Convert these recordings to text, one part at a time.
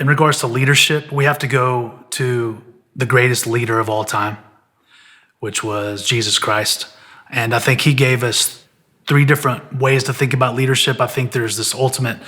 in regards to leadership, we have to go to the greatest leader of all time, which was Jesus Christ. And I think he gave us three different ways to think about leadership. I think there's this ultimate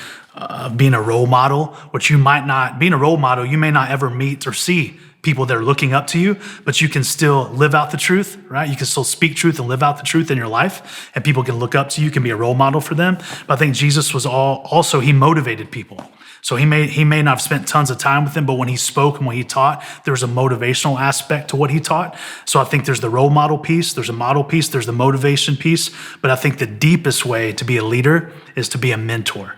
being a role model, which you might not, being a role model, you may not ever meet or see people that are looking up to you, but you can still live out the truth, right? You can still speak truth and live out the truth in your life, and people can look up to you, can be a role model for them. But I think Jesus was also, he motivated people. So he may not have spent tons of time with them, but when he spoke and when he taught, there was a motivational aspect to what he taught. So I think there's the role model piece, there's a model piece, there's the motivation piece. But I think the deepest way to be a leader is to be a mentor,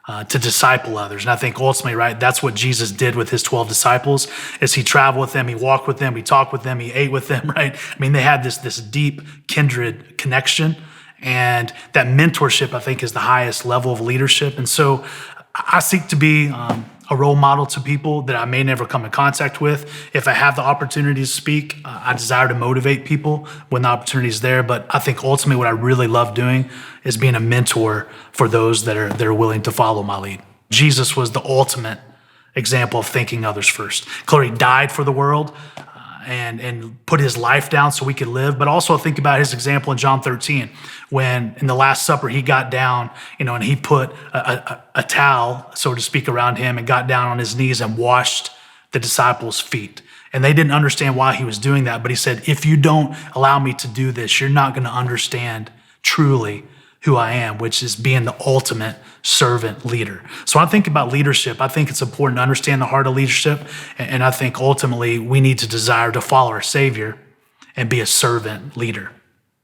to disciple others. And I think ultimately, right, that's what Jesus did with his 12 disciples, is he traveled with them, he walked with them, he talked with them, he ate with them, right? I mean, they had this deep kindred connection. And that mentorship, I think, is the highest level of leadership. And so I seek to be a role model to people that I may never come in contact with. If I have the opportunity to speak, I desire to motivate people when the opportunity is there. But I think ultimately what I really love doing is being a mentor for those that are willing to follow my lead. Jesus was the ultimate example of thinking others first. Clearly, he died for the world and put his life down so we could live. But also think about his example in John 13, when in the Last Supper, he got down, and he put a towel, so to speak, around him and got down on his knees and washed the disciples' feet. And they didn't understand why he was doing that. But he said, if you don't allow me to do this, you're not going to understand truly who I am, which is being the ultimate servant leader. So when I think about leadership, I think it's important to understand the heart of leadership. And I think ultimately we need to desire to follow our Savior and be a servant leader.